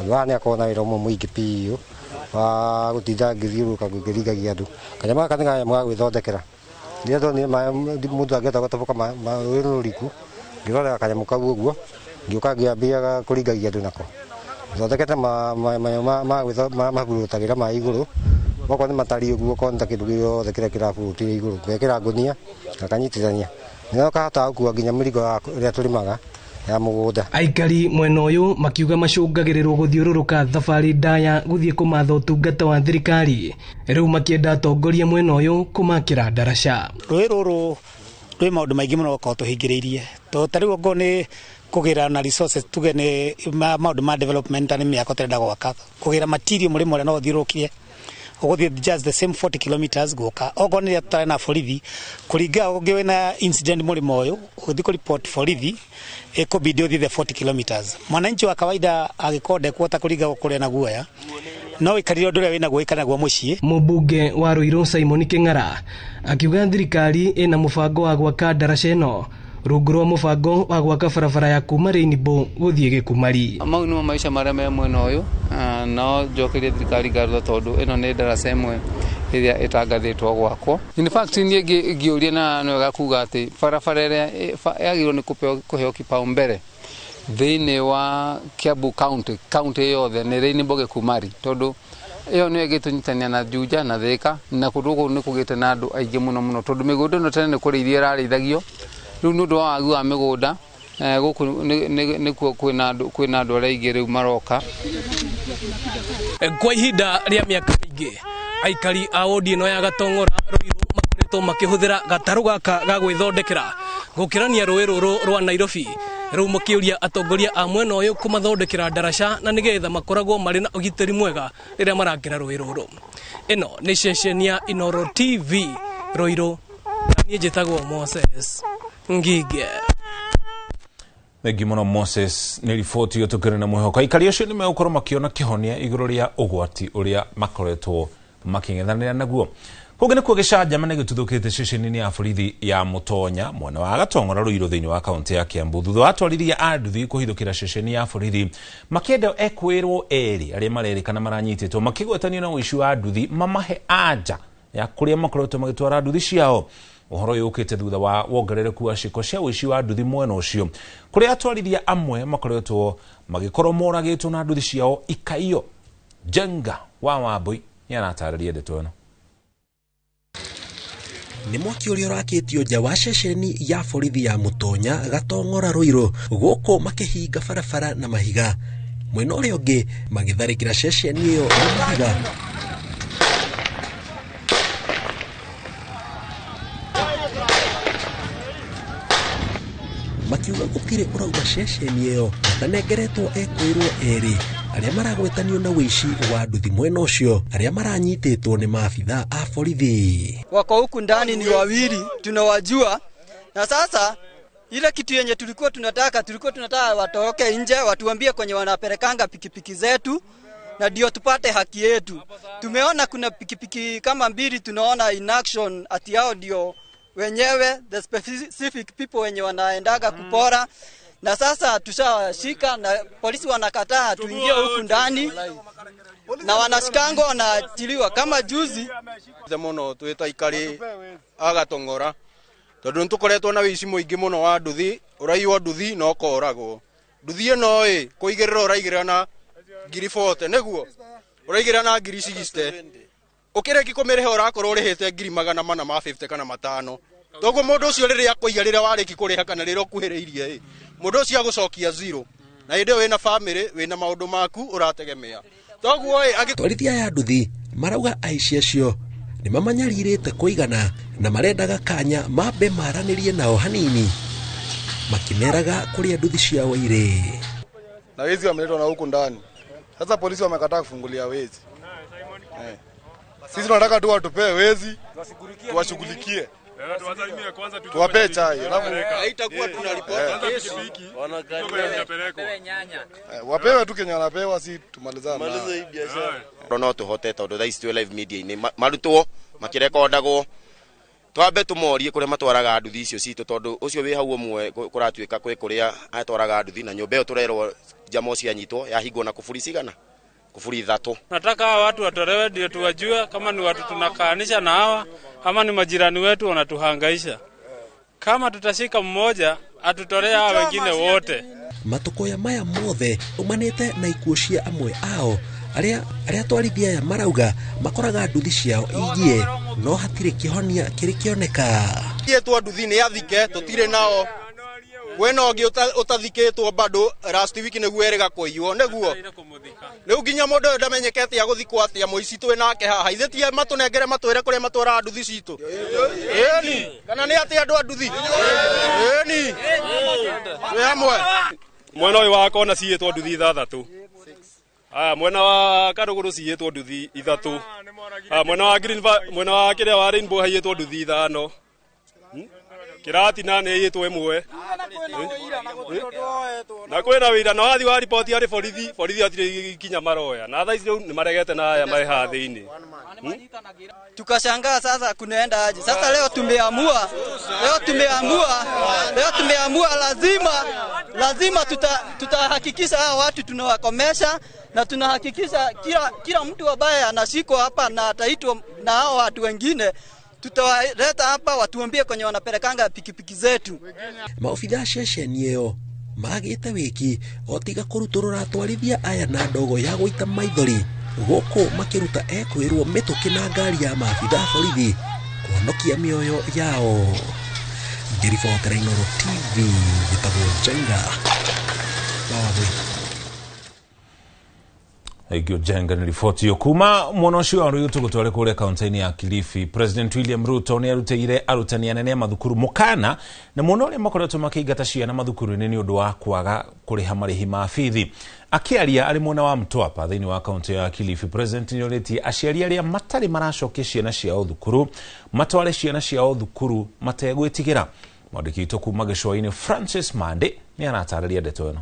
Wa nĩ akona wĩra ũmwe mũingĩ piũ wa gũtinda ngĩthiũrũka ngĩringagia andũ. Kanyama gaka nĩ kanyamũ ga gwĩthondekera. Rĩrĩa ndonire mũndũ angĩhota gũtaboka rũĩ rũriku ngĩrorera kanyamũ kau ũguo ngĩũka ngĩambia kũringagia andũ nako. Thondekete mahurũtagĩra ma igũrũ okorwo nĩ matari ũguo okorwo nĩ ta kĩndũ gĩothe kĩrĩa kĩrahurutire igũrũ ngekĩra ngũnia ngakanyitithania nĩyo kahota gũkua nginya mĩrigo ĩrĩa tũrĩmaga ya mũgũnda. Aikari mwena ũyũ makiuga macũngagĩrĩrwo gũthiũrũrũka thabarĩ ndaya gũthiĩ kũmatha ũtungata wa thirikari, rĩu makĩenda atongoria mwena ũyũ kũmakĩra daraca. Rũĩ rũrũ rwĩ maũndũ maingĩ mũno gũkorwo tũhingĩrĩirie tondũ ta rĩu okorwo nĩ kũgĩra na resources tuge nĩ maũndũ ma development nĩ mĩako tũrenda gwaka kũgĩra material mũrĩmo ũrĩa no ũthiũrũrũkire ugothie just the same 40 kilometers goka ogo ni atara na borithi kuringa ũngĩ na incident mũrĩmo ũyũ uthi ku report borithi ekobidi uthi the 40 kilometers. Mwananchi wa kawaida agĩkonde kuota kuringa kũrĩa na guoya no ikarire ũndũ ũrĩa wĩna guo ikanagwo mũciĩ. Mũmbunge wa Ruiru Simon Kĩng'ara akiuga thirikari ĩna mũbango wa gwaka daraca ĩno rungu rwa mũbango wa gwaka barabara ya kuma Rainbow gũthiĩ Gĩkumari. Mau nĩmo maica marĩa me mwena ũyũ no njokerie thirikari ngatho tondũ ĩno nĩ daraca ĩmwe ĩrĩa ĩtangathĩtwo gwakwo. In fact niĩ ngĩũria na nĩ wega kuga atĩ barabara ĩrĩa yagĩrĩirwo nĩ kũheo kipaumbele thĩinĩ wa Kiambu county yothe nĩ Rainbow Gĩkumari tondũ iyo nĩ ĩgĩtũnyitania na Juja na Thika na kũndũ kũu nĩ kũgĩte na andũ aingĩ mũno tondũ mĩgũnda ĩno tene nĩ kũrĩithia ĩrarĩithagio rĩu nĩ ũndũ wa wagi wa mĩgũnda guku nikuo kwina andu aria ingi riu maroka. Kwa ihinda ria miaka mingi aikari a wodi ino ya Gatong'ora Ruiru makoretwo makihuthira gataru gaka ga gwithondekera gukirania rũĩ rũrũ rwa Nairobi, rĩu makiuria atongoria a mwena ũyũ kumathondekera ndaraca na nigetha makoragwo marĩ na ũgitĩri mwega rĩrĩa marakĩra rũĩ rũrũ. Ĩno nĩ ceceni ya Inooro TV Ruiru, na niĩ njĩtagwo Moses Ngige. Thengi muno Moses, nĩ riboti yo tukire na mwĩhoko. Aikari acio nĩ megũkorwo makiona kĩhonia igũrũ rĩa ũgwati ũrĩa makoretwo makĩng'ethanĩra naguo. Kũngĩ nĩkuo gĩcanjama gĩtuthũkĩte ceceni-inĩ ya borithi ya Mutonya mwena wa Gatong'ora Ruiru thĩinĩ wa kaunti ya Kiambu thutha wa atwarithia a nduthi kũhithũkĩra ceceni ya borithi makĩenda ekwĩrwo erĩ arĩa marerĩkana maranyitĩtwo makĩgwetanio na ũici wa nduthi mamahe anja ya kũrĩa makoretwo magĩtwara nduthi ciao. Ũhoro ũyũ ũkĩte thutha wa wongerereku wa ciĩko cia ũici wa nduthi mwena ũcio kũrĩa atwarithia amwe makoretwo magĩkorwo moragĩtwo na nduthi ciao ikaiywo. Jenga wa Wambui nĩaratarĩria ndeto ĩno. Nĩ mwaki ũrĩa ũrakĩtio nja wa ceceni ya borithi ya Mutonya Gatong'ora Ruiru gũkũ makĩhinga barabara na mahiga, mwena ũrĩa ũngĩ magĩtharĩkĩra ceceni ĩyo na mahiga. Makiuga gũtirĩ ũrauga ceceni ĩyo matanengeretwo ekwĩrwo erĩ arĩa maragwetanio na wici wa nduthi mwena ũcio arĩa maranyitĩtwo nĩ maafitha a borithi. Wako huku ndani ni wawili tunawajua, na sasa ile kitu yenye tulikuwa tunataka watoroke nje watuambie kwenye wanapelekanga pikipiki zetu na ndio tupate haki yetu. Tumeona kuna pikipiki kama mbili tunaona in action ati hao ndio wenyewe the specific people wenye wanaendaga kupora, na sasa tushawashika na polisi wanakataa tuingie huku ndani na wanashikango wanaachiliwa kama juzi. Muno twita ikari a Gatong'ora tondu ntukoretwo na wici muingi muno wa nduthi, uraiwa nduthi no koragwo nduthi ino kuigirira uraigirira na 40 niguo uraigirira na 60 ukireki kumirehe urakorwo urihite 450 kana 5 toguo mundu ucio riria kuiya riria wariki kuriha kana riria kuhiriirie mundu ucio agucokia zero na inde wina family wina maundu maku urategemea toguo atwarithia ya nduthi marauga aici acio nĩ mamanyarirĩte kũigana na marendaga kanya mambe maranĩrie nao hanini makimeraga kũrĩa nduthi ciao irĩ. Na wezi wameletwa na huku ndani. Sasa polisi wamekataa kufungulia wezi. Sisi tunataka tu watupee wezi tuwashughulikie. Tuwape chai. Haitakuwa tunaripoti kesi. Wapewe tu Kenya wanapewa, si tumalizane. Maliza hii biashara. No tuhote tondu thaa ici live media ini marutwo makirekondagwo twambe tumorie kuria matwaraga nduthi icio citu tondu ucio wi hau umwe kuratuika kwi kuria atwaraga nduthi na nyumba iyo turerwo jamo cianyitwo yahingwo na kufuri cigana kufuri 3. Nataka watu watolewe ndio tuwajue kama ni watu tunakaanisha na hawa ama ni majirani wetu wanatuhangaisha. Kama tutashika mmoja atutolea hawa wengine wote. Matukoya maya mothe umanite na ikuũ cia amwe ao arĩa twarithia ya marauga makoraga nduthi ciao igie no hatirĩ kĩhonia kĩrĩ kĩoneka. Yetwa nduthi nĩ athike tutire nao wena ũngĩ ũtathikĩtwo bado last week nĩguo erega kũiywo nĩguo rĩu nginya mũndũ ndamenyekete agũthikwo atĩa mũici twĩ nake haha ithĩtie matũnengere matwĩre kũrĩa matwara nduthi citũ ĩni kana nĩ atĩ andũ a nduthi ĩni wĩ hamwe mwena ũyũ wa kona ciĩtwo nduthi 3. Mwena wa Karuguru ciĩtwo nduthi 3. Mwena wa Green mwena wa kĩrĩa wa Rainbow haiyĩtwo nduthi 5. Kirati na nĩ yĩtwo ĩmwe na kwĩna wĩra na wathi wa report ya borithi atire kinya maroya na thaa ici nĩ maregete na aya maha thĩinĩ. Tukashangaa sasa kunaenda aje sasa. Leo tumeamua lazima tutahakikisha hawa watu tunawakomesha na tunahakikisha kila mtu ambaye anashikwa hapa na ataitwa na hao watu wengine tutawaleta hapa watuambie kwenye wanapelekanga pikipiki zetu. Maofitha ceceni ĩyo magĩte wiki otiga kũrutũrũra atwarithia aya na ndogo ya gũita maithori gũkũ makĩruta ekwĩrwo mĩtũkĩ na ngari ya maabitha borithi kũhonokia mĩoyo yao. ngiribotera Inooro TV gitagwo Jenga Babu Aigio Jenga ni ripoti yo kuma mwonoshi wa Ruto gutware kule kaunti ya Kilifi. President William Ruto ni aruteire arutani anene mathukuru mukana na mwono makoretwo makigata ciana mathukuru ni undu wa kwaga kuriha marihi ma fithi. Akiaria ari mwena wa Mtwapa thiini wa kaunti ya Kilifi, President ni oreti aciari aria matari maracokia ciana ciao thukuru matware ciana ciao thukuru mategwitigira. Mwandiki to kuma Gicua-ini Francis Mande ni anatararia ndeto ino.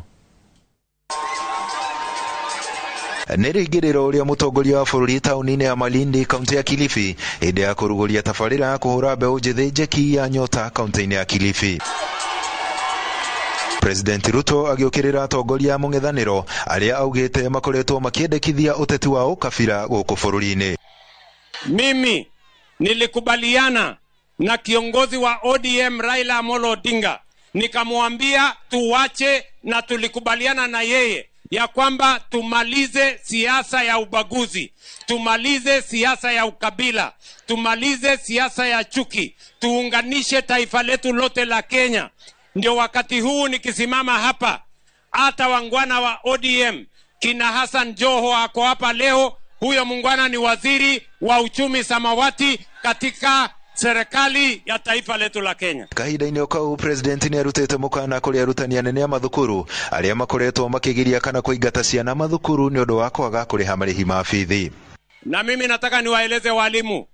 Nirigiriro uria mutongoria wa bururi tauni-ini ya Malindi kaunti ya Kilifi inde ya kuruguria tabarira ya kuhura mbeu njithi njeki ya Nyota kaunti-ini ya Kilifi. President Ruto agiukirira atongoria mung'ethaniro aria augite makoretwo makiendekithia uteti wa ukabira guku bururi-ini. Mimi nilikubaliana na kiongozi wa ODM Raila Amolo Odinga, nikamwambia tuwache, na tulikubaliana na yeye ya kwamba tumalize siasa ya ubaguzi, tumalize siasa ya ukabila, tumalize siasa ya chuki, tuunganishe taifa letu lote la Kenya. Ndio wakati huu nikisimama hapa, hata wangwana wa ODM kina Hassan Joho ako hapa leo. Huyo mungwana ni waziri wa uchumi samawati katika serikali ya taifa letu la Kenya. Kahinda-ini okau president ni arutete mukana kuri arutani anene a mathukuru aria makoretwo makigiria kana kuingata ciana mathukuru ni undu wa kwaga kuriha marihi ma fithi. Na mimi nataka niwaeleze walimu,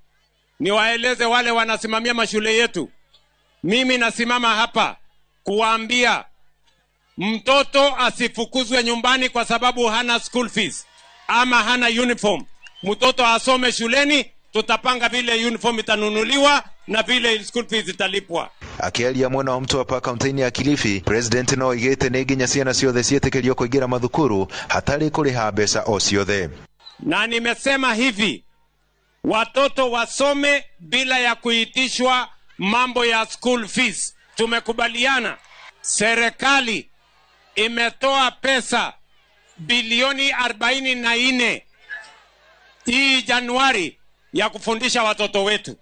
niwaeleze wale wanasimamia mashule yetu. Mimi nasimama hapa kuwaambia mtoto asifukuzwe nyumbani kwa sababu hana school fees ama hana uniform. Mtoto asome shuleni, tutapanga vile uniform itanunuliwa na vile school fees italipwa. Akiaria mwena wa Mtwapa kaunti-ini ya Kilifi, President no igete ni nginya ciana ciothe cietikirio kuingira mathukuru hatari kuriha mbeca o ciothe. Na nimesema hivi, watoto wasome bila ya kuitishwa mambo ya school fees. Tumekubaliana, serikali imetoa pesa bilioni 44 hii Januari ya kufundisha watoto wetu.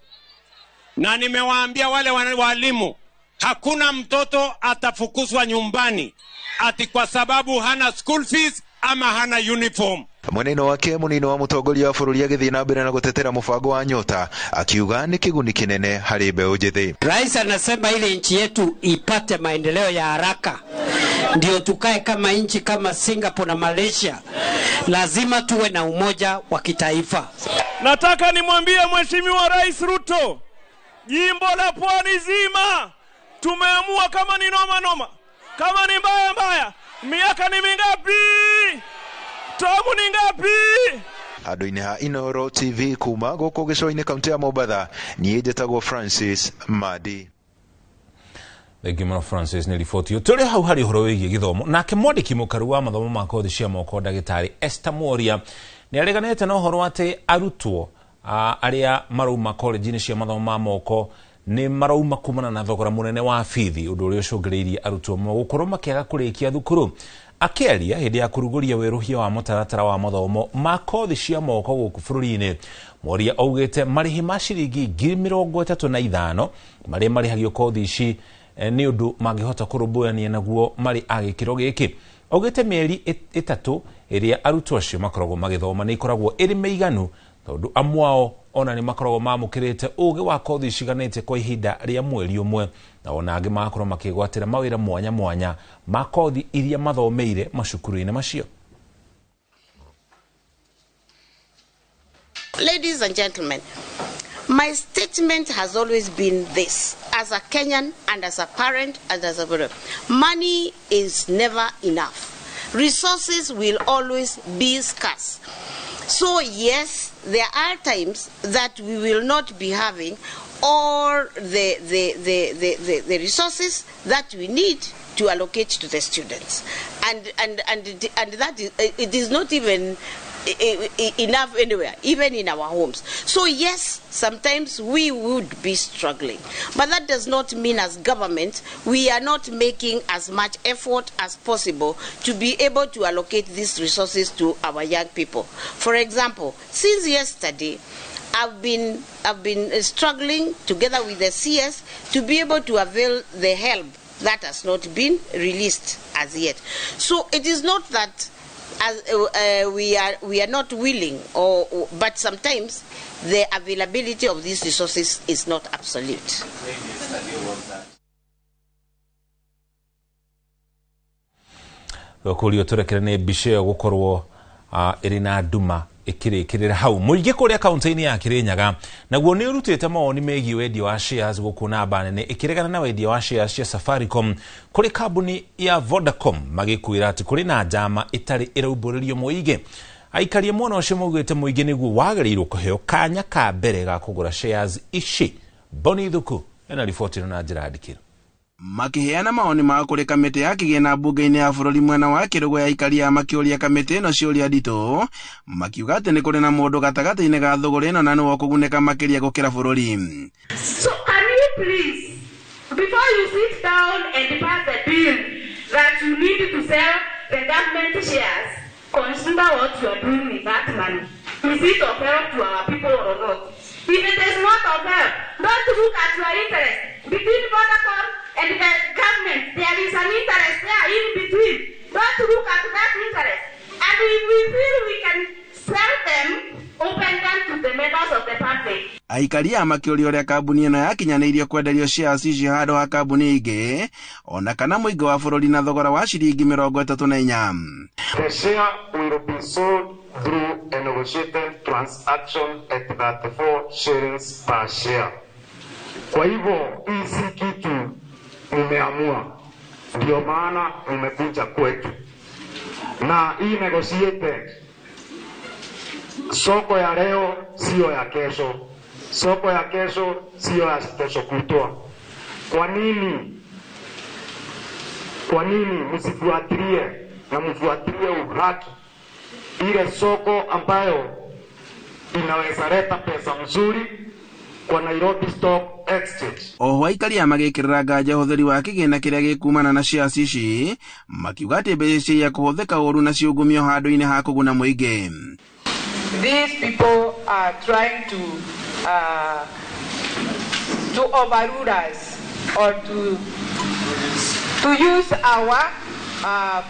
Na nimewaambia wale walimu, hakuna mtoto atafukuzwa nyumbani ati kwa sababu hana school fees ama hana uniform. Mweneno wake munini wa mutongoria wa bururi agithii na mbere na gutetera mubango wa Nyota akiuga ni kiguni kinene hari mbeu njithi. Rais anasema ile nchi yetu ipate maendeleo ya haraka ndio tukae kama nchi kama Singapore na Malaysia. Lazima tuwe na umoja wa kitaifa. Nataka nimwambie Mheshimiwa Rais Ruto, jimbo la Pwani zima tumeamua kama ni noma, kama ni mbaya, miaka ni mingapi? Tamu ni ngapi? Andu-ini ha Inooro TV kuma guku Gicua-ini kaunti ya Mombatha, nie njĩtagwo Francis Madi. Legimano Francis ni ripoti yo tuli hau hari horo wigie githomo. Nake mwandiki mukaru wa mathomo ma kothi cia moko Ndagĩtarĩ Esther Mworia ni areganete na uhoro ati arutwo aria marauma college-ini cia mathomo ma moko ni marauma kumana na thogora munene wa fithi, undu uria ucungiriirie arutwo gukorwo makiaga kurikia thukuru. Akiaria hindi ya kuruguria weruhia wa mutaratara wa mathomo ma kothi cia moko guku bururi-ini, Mworia augite marihi ma ciringi 35,000 maria marihagio kothi ici ni undu mangihota kurumbuania naguo mari agikiro giki. Augite mieri 3 iria arutwo acio makoragwo magithoma ni ikoragwo iri meiganu tondu amwao ona ni makoragwo mamukirite ugi wa kothi ciganite kwa ihinda ria mweri umwe, na ona angi makorwo makigwatira mawira mwanya mwanya ma kothi iria mathomeire macukuru-ini macio. Ladies and gentlemen, my statement has always been this: as a Kenyan and as a parent and as a brother, money is never enough. Resources will always be scarce. So yes, there are times that we will not be having all the resources that we need to allocate to the students, and that is, it is not even enough anywhere, even in our homes. So yes, sometimes we would be struggling, but that does not mean as government we are not making as much effort as possible to be able to allocate these resources to our young people. For example, since yesterday, I've been struggling together with the CS to be able to avail the help that has not been released as yet. So it is not that we are not willing, but sometimes the availability of these resources is not absolute. Kurio turekerane bishe gukorwo irina nduma ikirikirira hau muige kuria kaunti-ini ya Kirinyaga naguo ni urutite mawoni megie wendia wa shares gukuna banene ikiregana na wendia wa shares cia Safaricom kuri kambuni ya Vodacom magikuira ati kuri na njama itari irauburirio muige aikari mwana ucio mugwite muige niguo wagiriirwo kuheo kanya ka mbere ga kugura shares ici. Boni Thuku ena riboti na njira ndikiro makiheana maoni ma kuri kamiti ya kigena bunge-ini ya bururi mwena wa Kirugo ya ikari ya makiuria kamiti ino ciuria ndito makiuga ati ni kuri na mundu gatagati-ini ga thogora ino na niwo kuguneka makiria gukira bururi. So can you please, before you sit down and pass the bill that you need to sell the government shares, consider what you are doing with that money. Is it of help to our people or not? If it is not of help, don't look at your interest. Between Vodacom and the government, there is an interest there in between. Don't look at that interest. And if we feel we can sell them, open them to the members of the party. Aikari ya makiuria uria kambuni ino yakinyaniirio kwenderio shares ici handu ha kambuni ingi ona kana muingi wa bururi na thogora wa ciringi 34. The share will be sold through a negotiated transaction at 34 shillings per share. Kwa hivyo hii kitu nimeamua, ndio maana nimekuja kwetu, na hii negotiated, soko ya leo sio ya kesho, soko ya kesho sio ya kesho kutwa. Kwa nini msifuatilie na mfuatilie uhaki ile soko ambayo inaweza leta pesa mzuri kwa Nairobi Stock Exchange. Oho aikari ya magikirira nganja utheri wa kigina kiria gikumana na shares ici makiuga ati mbeca cia kuhuthika uru na ciungumio handu-ini ha kuguna muingi. These people are trying to overrule us or to use our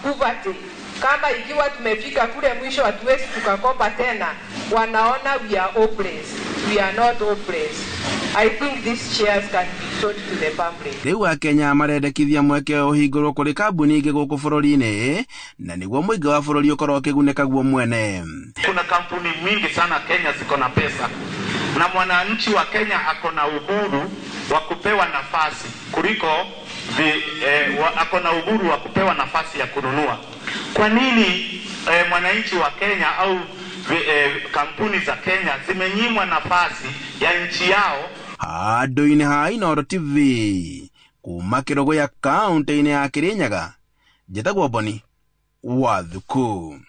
poverty. Kama ikiwa tumefika kule mwisho hatuwezi tukakopa tena, wanaona we are hopeless. We are not hopeless. I think these shares can be sold to the public. Riu Akenya marendekithia mweke uhingurwo kuri kambuni ingi guku bururi-ini na niguo muingi wa bururi ukorwo kiguneka guo mwene. Kuna kampuni mingi sana Kenya ziko na pesa na mwananchi wa Kenya ako na uhuru wa kupewa nafasi kuliko ako na uhuru wa kupewa nafasi ya kununua. Kwa nini mwananchi wa Kenya au kampuni za Kenya zimenyimwa nafasi ya nchi yao? Handu-ini ha Inooro TV kuma Kirugo ya kaunti-ini ya Kirinyaga njitagwo Boni wa Thuku.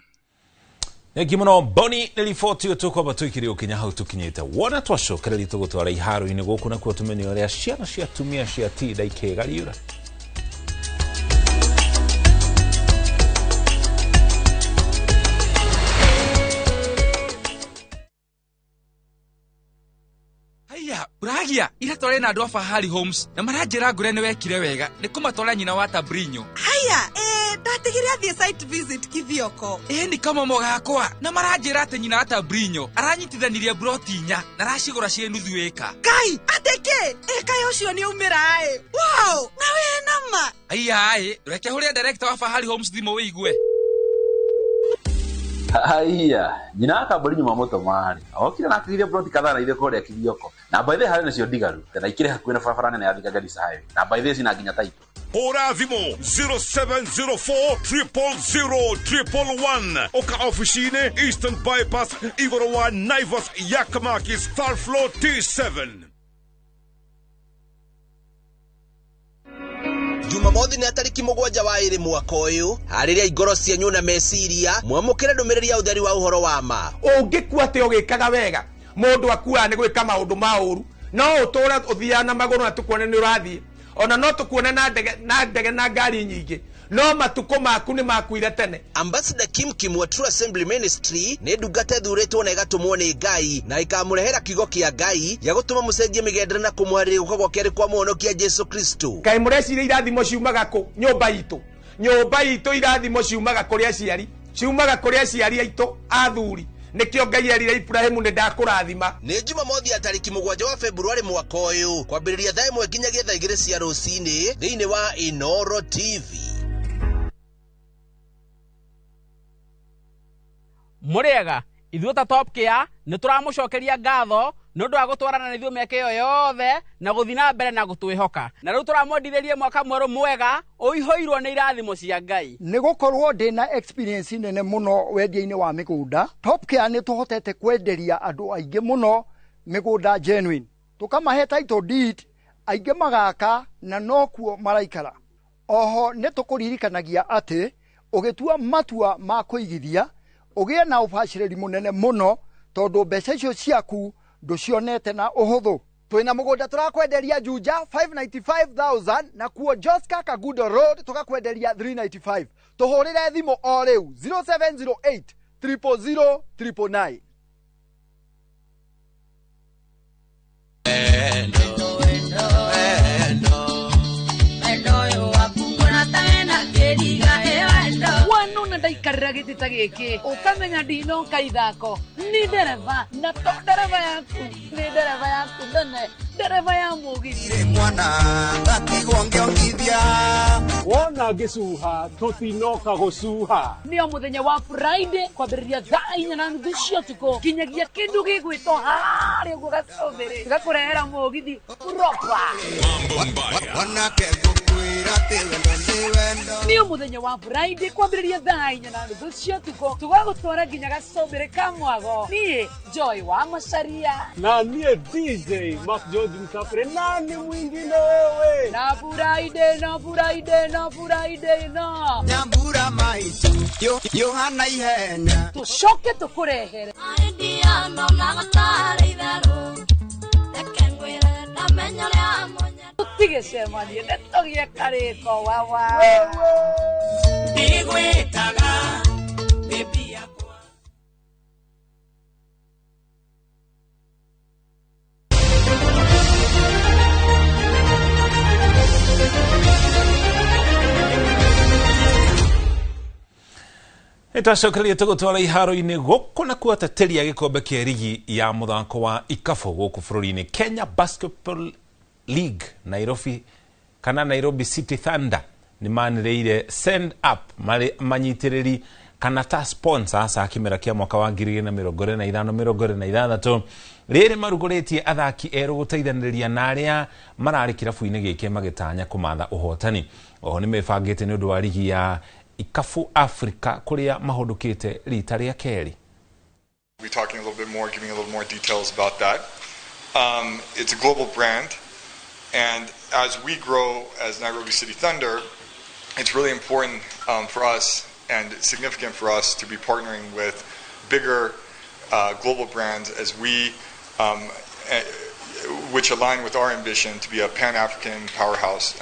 Negimuno Boni ni riboti utukwamba twikire ukinya hau tukinyite wona twacokereri tugutwara iharo-ini guku na kuo tumenye uria ciana cia tumia cia tinda ikegariura. Uragia ira tore na andwa Fahari Homes na maranjira ngure ni wekire wega ni kumatwara nyina wa Tabrinyo. Haya ndatigire athie site visit kithioko. Ni kama mogakwa na maranjira ati nyina wa Tabrinyo aranyitithanirie broti nya na racigura cie nuthu eka. Kai ateke kayo cio ni umira wow na we nama. Haya reke huria director wa Fahari Homes thimo wiigwe. Haya nyina akambori nyuma moto mari okire na akigire broti kadhaa na ile kore akithioko na by the hari nacio ndigaru kana ikire hakuhe na barabara nene ya Thika Garissa Highway na by the sina nginya taito. Hora thimo 0704000111 oka officine Eastern Bypass Igorowa Naivas Yakamaki Star Floor T7. Jumamothi na tariki 7 wa iri mwaka uyu hariria igoro cianyu na meciria mwamukire ndumiriri ya utheri wa uhoro wa ma. Ungikua ati ugikaga wega mundu akua ni gwika maundu mauru no utura uthia na maguru na tukuone ni urathie ona no tukuone na ndege na ngari nyingi no matuko maku ni makuire tene. Ambassador Kim wa True Assembly Ministry ne ndungata thuretwo na igatumwo ni Ngai na ikamurehera kigo kia Ngai ya gutuma mucenjie migendere na kumwarĩria guka gwa keri kwa muhonokia Jesu Kristo. Kai mureciria irathimo ciumaga ku nyumba itu irathimo ciumaga kuri aciari aitu athuri nikio Ngai erire Ibrahimu ni ndakurathima. Ni Jumamothi ya tariki 7 wa Februari mwaka uyu kwambiriria thaa 1 nginyagia thaa 2 cia rucini thiini wa Inoro TV. Muriega ithuĩ ta Top Care nĩ tũramucokeria ngatho nĩ ũndũ wa gũtwarana na ithuĩ mĩaka ĩyo yothe na gũthiĩ na mbere na gũtwĩhoka, na rĩu tũramwendithĩria mwaka mwerũ mwega ũihũirwo nĩ irathimo cia Ngai. Nĩ gũkorwo ndĩna experience nene mũno wendia-inĩ wa mĩgũnda, Top Care nĩ tũhotete kwenderia andũ aingĩ mũno mĩgũnda genuine, tũkamahe title deed, aingĩ magaka na nokuo maraikara. Oho nĩ tũkũririkanagia atĩ ũgĩtua matua ma kũigithia ugie na ubashiriri munene muno tondu mbeca icio ciaku nducionete na uhuthu. Twina mugunda turakwenderia Juja 595,000 na kuo Joska Kagudo Road tukakwenderia 395. Tuhurire thimo o riu 0708 000 999. Wanuna ndaikarira gitita giki ukamenya ndino kaithako ni dereva na to dereva yaku ni dereva yaku ndene dereva ya mugiri mwana ngakigongithia wona gisuha tutinoka gusuha nio muthenya wa Friday kwambiriria thaa 4:30 cia tuko kinyagia kindu gigwito hari uguo gacobere gakurehera mugithi proper nio muthenya wa Friday kwambiriria thaa 4:30 cia tuko tugagutwara nginya gacobere ka mwago nie Joy wa Macharia na nie DJ Mark Jordan Kapre nani mwingine wewe na Friday na nyambura maitu Yohana ihenya tushoke tukurehere ndia no nagatare itharu ekengwire ndamenya ria monya tutigecemanie netogie kariko wawa ndigwitaga baby yakwa. Itacokereria tugutwara iharo-inĩ gũkũ na kuateteria gĩkombe kĩa rigi ya mũthako wa ikabu gũkũ bũrũri-inĩ. Kenya Basketball League Nairobi City Thunder nĩ manĩrĩire send up manyitĩrĩri kana ta sponsors a kĩmera kĩa mwaka wa 2025-2026 rĩrĩ marugũrĩtie athaki erũ gũteithanĩrĩria na arĩa mararĩ kĩrabu-inĩ gĩkĩ magĩtanya kũmatha ũhotani. Oho nĩ mebangĩte nĩ ũndũ wa rigi ya Ikafu Africa kuria mahondokete rita rĩa keri. We're talking a little bit more, giving a little more details about that. It's a global brand, and as we grow as Nairobi City Thunder, it's really important for us and significant for us to be partnering with bigger global brands as we which align with our ambition to be a Pan-African powerhouse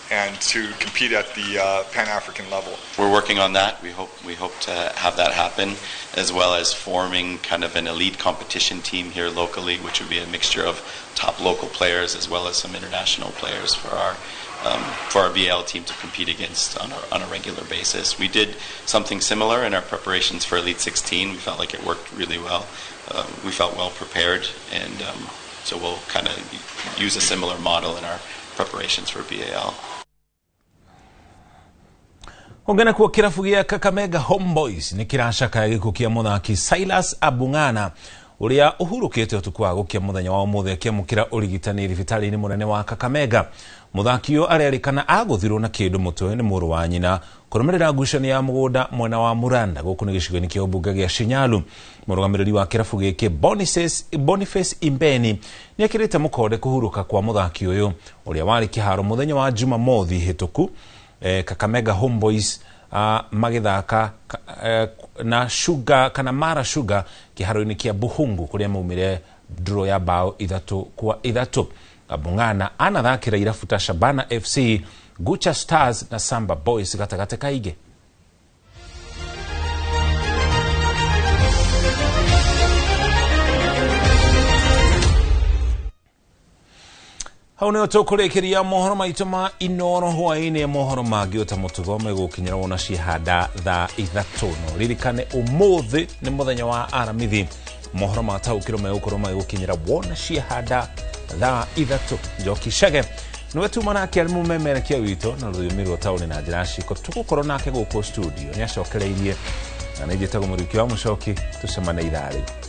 and to compete at the Pan-African level. We're working on that. We hope to have that happen, as well as forming kind of an elite competition team here locally, which would be a mixture of top local players as well as some international players for our BL team to compete against on a regular basis. We did something similar in our preparations for Elite 16. We felt like it worked really well. We felt well prepared, and so we'll kind of use a similar model in our preparations for BAL. Ongena kuwa kirabu gĩa Kakamega Homeboys nĩ kĩracakaya gĩkuũ kĩa mũthaki Silas Abung'ana ũrĩa ũhurũkĩte ũtukũ wa gũkia mũthenya wa ũmũthĩ akĩamũkĩra ũrigitani thibitarĩ-inĩ mũnene wa Kakamega. Mũthaki ũyũ arerĩkana agũthirwo na kĩndũ mũtwe nĩ mũrũ wa nyina kũrũmĩrĩra ngucanio ya mũgũnda mwena wa Muranda gũkũ nĩ gĩcigo-inĩ kĩa ũmbunge gĩa Shinyalu. Mũrũgamĩrĩri wa kĩrabu gĩkĩ Boniface Imbeni nĩekĩrĩte mũkonde kũhurũka kwa mũthaki ũyũ ũrĩa warĩ kĩharo mũthenya wa Jumamothi hĩtũku. Kakamega Homeboys magĩthaka na Sugar kana Mara Sugar kĩharo-inĩ kĩa Buhungu kũrĩa maumire draw ya bao 3-3. Gabung'ana anathakira irafuta Shabana FC, Gucha Stars na Samba Boys gatagate kaige. Hau nĩho tũkũrĩkĩria mohoro maitũ ma Inooro hwaĩ-inĩ. Mohoro mangĩ ũtamũtuthome gũkinyĩra wona ciĩhanda thaa 3. No ririkane ũmũthĩ nĩ mũthenya wa aramithi. Mohoro mataũkĩrwo megũkorwo magĩgũkinyĩra wona ciĩhanda thaa 3. Njoki Chege nĩwe tuma nake arĩ mũmemerekia witũ na rũthiomi rwa taũni na njĩra ciko. Tũgũkorwo nake gũkũ studio nĩacokereirie na nĩnjĩtagwo Mũriũki wa Mũchoki. Tũcemane ithaa rĩu.